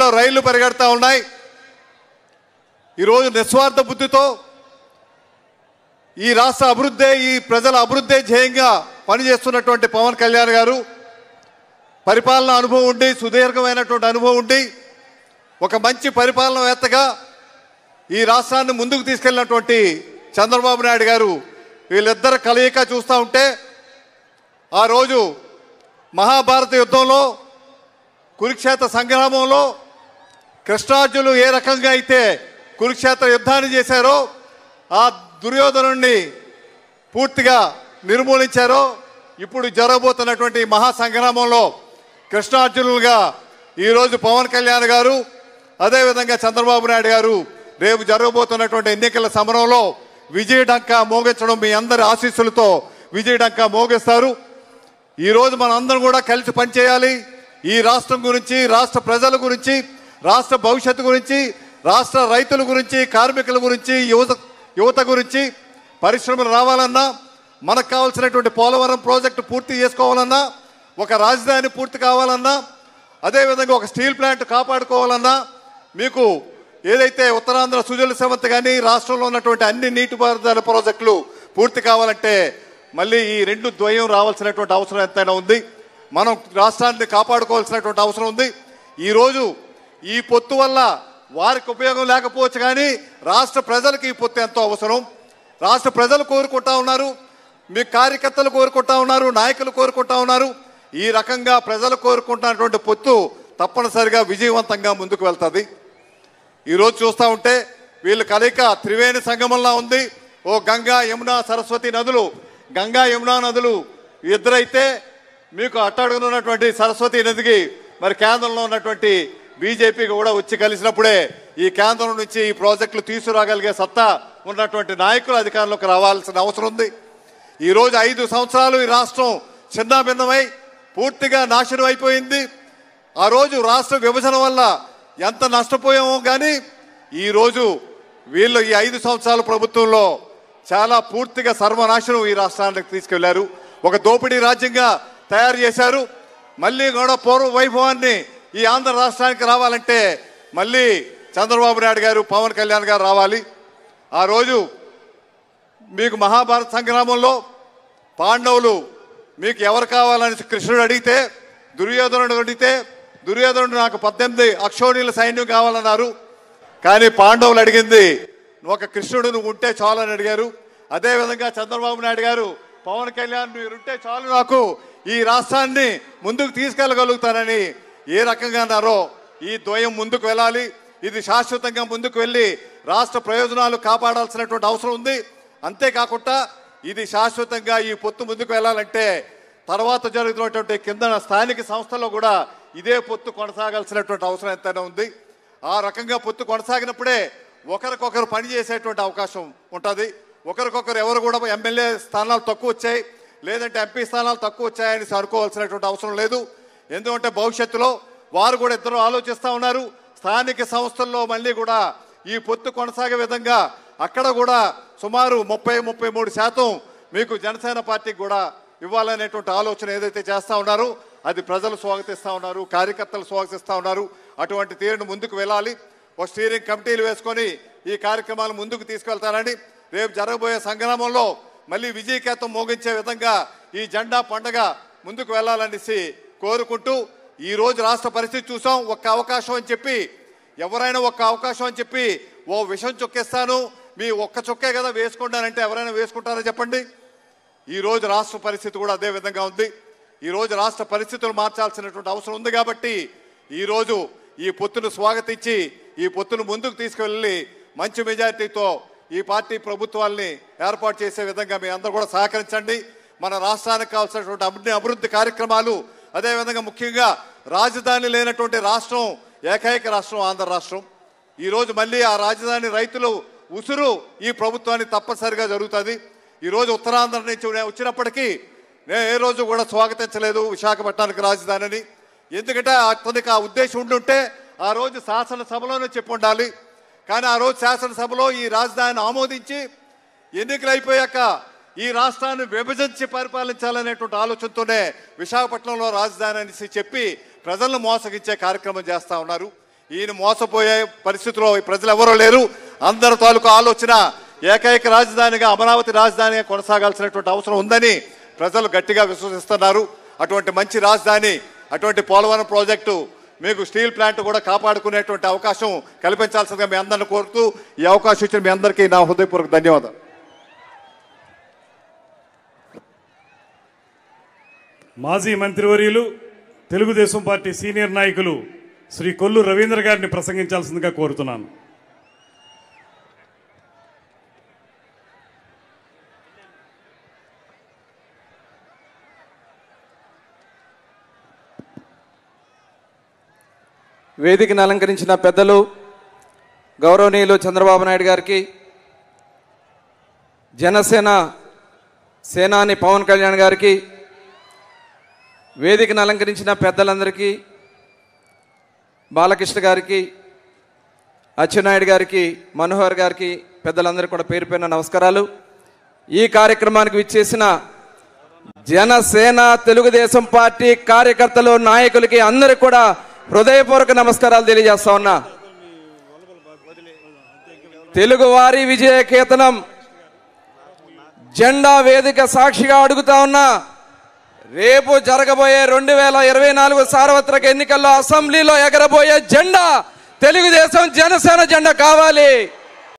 స్పీడ్లో రైళ్లు పరిగెడతా ఉన్నాయి. ఈరోజు నిస్వార్థ బుద్ధితో ఈ రాష్ట్ర అభివృద్ధి, ఈ ప్రజల అభివృద్ధి ధ్యేయంగా పనిచేస్తున్నటువంటి పవన్ కళ్యాణ్ గారు పరిపాలన అనుభవం ఉండి, సుదీర్ఘమైనటువంటి అనుభవం ఉండి, ఒక మంచి పరిపాలనవేత్తగా ఈ రాష్ట్రాన్ని ముందుకు తీసుకెళ్ళినటువంటి చంద్రబాబు నాయుడు గారు, వీళ్ళిద్దరు కలయిక చూస్తూ ఉంటే ఆ రోజు మహాభారత యుద్ధంలో, కురుక్షేత్ర సంగ్రామంలో కృష్ణార్జునులు ఏ రకంగా అయితే కురుక్షేత్ర యుద్ధాన్ని చేశారో, ఆ దుర్యోధనుడిని పూర్తిగా నిర్మూలించారో, ఇప్పుడు జరగబోతున్నటువంటి మహా సంగ్రామంలో కృష్ణార్జునులుగా ఈరోజు పవన్ కళ్యాణ్ గారు, అదేవిధంగా చంద్రబాబు నాయుడు గారు రేపు జరగబోతున్నటువంటి ఎన్నికల సమరంలో విజయడంకా మోగించడం, మీ అందరి ఆశీస్సులతో విజయడంకా మోగిస్తారు. ఈరోజు మనం అందరం కూడా కలిసి పనిచేయాలి. ఈ రాష్ట్రం గురించి, రాష్ట్ర ప్రజల గురించి, రాష్ట్ర భవిష్యత్తు గురించి, రాష్ట్ర రైతుల గురించి, కార్మికుల గురించి, యువత గురించి, పరిశ్రమలు రావాలన్నా, మనకు కావాల్సినటువంటి పోలవరం ప్రాజెక్టు పూర్తి చేసుకోవాలన్నా, ఒక రాజధాని పూర్తి కావాలన్నా, అదేవిధంగా ఒక స్టీల్ ప్లాంట్ కాపాడుకోవాలన్నా, మీకు ఏదైతే ఉత్తరాంధ్ర సుజల సమంత కానీ రాష్ట్రంలో ఉన్నటువంటి అన్ని నీటిపారుదల ప్రాజెక్టులు పూర్తి కావాలంటే మళ్ళీ ఈ రెండు ద్వయం రావాల్సినటువంటి అవసరం ఎంతైనా ఉంది. మనం రాష్ట్రాన్ని కాపాడుకోవాల్సినటువంటి అవసరం ఉంది. ఈరోజు ఈ పొత్తు వల్ల వారికి ఉపయోగం లేకపోవచ్చు, కానీ రాష్ట్ర ప్రజలకు ఈ పొత్తు ఎంతో అవసరం. రాష్ట్ర ప్రజలు కోరుకుంటా ఉన్నారు, మీ కార్యకర్తలు కోరుకుంటా ఉన్నారు, నాయకులు కోరుకుంటా ఉన్నారు. ఈ రకంగా ప్రజలు కోరుకుంటున్నటువంటి పొత్తు తప్పనిసరిగా విజయవంతంగా ముందుకు వెళ్తుంది. ఈరోజు చూస్తూ ఉంటే వీళ్ళు కలయిక త్రివేణి సంగమంలా ఉంది. ఓ గంగా, యమున, సరస్వతి నదులు, గంగా యమునా నదులు ఇద్దరైతే మీకు అట్టడుగునున్నటువంటి సరస్వతి నదికి మరి కేంద్రంలో ఉన్నటువంటి బీజేపీకి కూడా వచ్చి కలిసినప్పుడే ఈ కేంద్రం నుంచి ఈ ప్రాజెక్టులు తీసుకురాగలిగే సత్తా ఉన్నటువంటి నాయకులు అధికారంలోకి రావాల్సిన అవసరం ఉంది. ఈరోజు 5 సంవత్సరాలు ఈ రాష్ట్రం చిన్నాభిన్నమై పూర్తిగా నాశనం అయిపోయింది. ఆ రోజు రాష్ట్ర విభజన వల్ల ఎంత నష్టపోయామో, కానీ ఈరోజు వీళ్ళు ఈ 5 సంవత్సరాల ప్రభుత్వంలో చాలా పూర్తిగా సర్వనాశనం ఈ రాష్ట్రానికి తీసుకెళ్లారు. ఒక దోపిడీ రాజ్యంగా తయారు చేశారు. మళ్ళీ కూడా పూర్వ వైభవాన్ని ఈ ఆంధ్ర రాష్ట్రానికి రావాలంటే మళ్ళీ చంద్రబాబు నాయుడు గారు, పవన్ కళ్యాణ్ గారు రావాలి. ఆ రోజు మీకు మహాభారత సంగ్రామంలో పాండవులు మీకు ఎవరు కావాలని కృష్ణుడు అడిగితే, దుర్యోధనుడు నాకు 18 అక్షోణీల సైన్యం కావాలన్నారు. కానీ పాండవులు అడిగింది ఒక కృష్ణుడు నువ్వు ఉంటే చాలు అని అడిగారు. అదేవిధంగా చంద్రబాబు నాయుడు గారు, పవన్ కళ్యాణ్ మీరుంటే చాలు, నాకు ఈ రాష్ట్రాన్ని ముందుకు తీసుకెళ్ళగలుగుతానని ఏ రకంగా అన్నారో ఈ ద్వయం ముందుకు వెళ్ళాలి. ఇది శాశ్వతంగా ముందుకు వెళ్ళి రాష్ట్ర ప్రయోజనాలు కాపాడాల్సినటువంటి అవసరం ఉంది. అంతేకాకుండా ఇది శాశ్వతంగా ఈ పొత్తు ముందుకు వెళ్ళాలంటే తర్వాత జరుగుతున్నటువంటి కింద స్థానిక సంస్థల్లో కూడా ఇదే పొత్తు కొనసాగాల్సినటువంటి అవసరం ఎంతైనా ఉంది. ఆ రకంగా పొత్తు కొనసాగినప్పుడే ఒకరికొకరు పనిచేసేటువంటి అవకాశం ఉంటుంది. ఒకరికొకరు ఎవరు కూడా ఎమ్మెల్యే స్థానాలు తక్కువ వచ్చాయి, లేదంటే ఎంపీ స్థానాలు తక్కువ వచ్చాయని అనుకోవాల్సినటువంటి అవసరం లేదు. ఎందుకంటే భవిష్యత్తులో వారు కూడా ఇద్దరు ఆలోచిస్తూ ఉన్నారు. స్థానిక సంస్థల్లో మళ్ళీ కూడా ఈ పొత్తు కొనసాగే విధంగా అక్కడ కూడా సుమారు 30-33% మీకు జనసేన పార్టీకి కూడా ఇవ్వాలనేటువంటి ఆలోచన ఏదైతే చేస్తూ ఉన్నారో అది ప్రజలు స్వాగతిస్తూ ఉన్నారు, కార్యకర్తలు స్వాగతిస్తూ ఉన్నారు. అటువంటి తీరును ముందుకు వెళ్ళాలి. ఒక స్టీరింగ్ కమిటీలు వేసుకొని ఈ కార్యక్రమాలు ముందుకు తీసుకెళ్తారని, రేపు జరగబోయే సంగ్రామంలో మళ్ళీ విజయకేతం మోగించే విధంగా ఈ జెండా పండగ ముందుకు వెళ్ళాలనేసి కోరుకుంటూ, ఈరోజు రాష్ట్ర పరిస్థితి చూసాం. ఒక్క అవకాశం అని చెప్పి ఎవరైనా ఒక్క అవకాశం అని చెప్పి ఓ విషం చొక్కేస్తాను, మీ ఒక్క చొక్కే కదా వేసుకుంటానంటే ఎవరైనా వేసుకుంటారో చెప్పండి. ఈరోజు రాష్ట్ర పరిస్థితి కూడా అదే విధంగా ఉంది. ఈరోజు రాష్ట్ర పరిస్థితులు మార్చాల్సినటువంటి అవసరం ఉంది. కాబట్టి ఈరోజు ఈ పొత్తును స్వాగతించి ఈ పొత్తును ముందుకు తీసుకువెళ్ళి మంచి మెజారిటీతో ఈ పార్టీ ప్రభుత్వాల్ని ఏర్పాటు చేసే విధంగా మీ అందరూ కూడా సహకరించండి. మన రాష్ట్రానికి కావాల్సినటువంటి అన్ని అభివృద్ధి కార్యక్రమాలు, అదేవిధంగా ముఖ్యంగా రాజధాని లేనటువంటి రాష్ట్రం ఏకైక రాష్ట్రం ఆంధ్ర రాష్ట్రం. ఈరోజు మళ్ళీ ఆ రాజధాని రైతులు ఉసురు ఈ ప్రభుత్వాన్ని తప్పనిసరిగా జరుగుతుంది. ఈరోజు ఉత్తరాంధ్ర నుంచి వచ్చినప్పటికీ నేను ఏ రోజు కూడా స్వాగతించలేదు విశాఖపట్నానికి రాజధానిని. ఎందుకంటే అతనికి ఆ ఉద్దేశం ఉండుంటే ఆ రోజు శాసనసభలోనే చెప్పి ఉండాలి. కానీ ఆ రోజు శాసనసభలో ఈ రాజధానిని ఆమోదించి ఎన్నికలు అయిపోయాక ఈ రాష్ట్రాన్ని విభజించి పరిపాలించాలనేటువంటి ఆలోచనతోనే విశాఖపట్నంలో రాజధాని అనేసి చెప్పి ప్రజలను మోసగించే కార్యక్రమం చేస్తూ ఉన్నారు. ఈయన మోసపోయే పరిస్థితిలో ప్రజలు ఎవరూ లేరు. అందరి తాలూకు ఆలోచన ఏకైక రాజధానిగా అమరావతి రాజధానిగా కొనసాగాల్సినటువంటి అవసరం ఉందని ప్రజలు గట్టిగా విశ్వసిస్తున్నారు. అటువంటి మంచి రాజధాని, అటువంటి పోలవరం ప్రాజెక్టు, మీకు స్టీల్ ప్లాంట్ కూడా కాపాడుకునేటువంటి అవకాశం కల్పించాల్సిందిగా మీ అందరిని కోరుతూ ఈ అవకాశం ఇచ్చిన మీ అందరికీ నా హృదయపూర్వక ధన్యవాదాలు. మాజీ మంత్రివర్యులు తెలుగుదేశం పార్టీ సీనియర్ నాయకులు శ్రీ కొల్లు రవీంద్ర గారిని ప్రసంగించాల్సిందిగా కోరుతున్నాను. వేదికను అలంకరించిన పెద్దలు గౌరవనీయులు చంద్రబాబు నాయుడు గారికి, జనసేన సేనాని పవన్ కళ్యాణ్ గారికి, వేదికను అలంకరించిన పెద్దలందరికీ, బాలకృష్ణ గారికి, అచ్చెన్నాయుడు గారికి, మనోహర్ గారికి, పెద్దలందరికీ కూడా పేరు పేరున నమస్కారాలు. ఈ కార్యక్రమానికి విచ్చేసిన జనసేన తెలుగుదేశం పార్టీ కార్యకర్తలు, నాయకులకి అందరికీ కూడా హృదయపూర్వక నమస్కారాలు తెలియజేస్తా ఉన్నా. తెలుగువారి విజయ కేతనం జెండా వేదిక సాక్షిగా అడుగుతా ఉన్నా, రేపు జరగబోయే 2024 సార్వత్రిక ఎన్నికల్లో అసెంబ్లీలో ఎగరబోయే జెండా తెలుగుదేశం జనసేన జెండా కావాలి.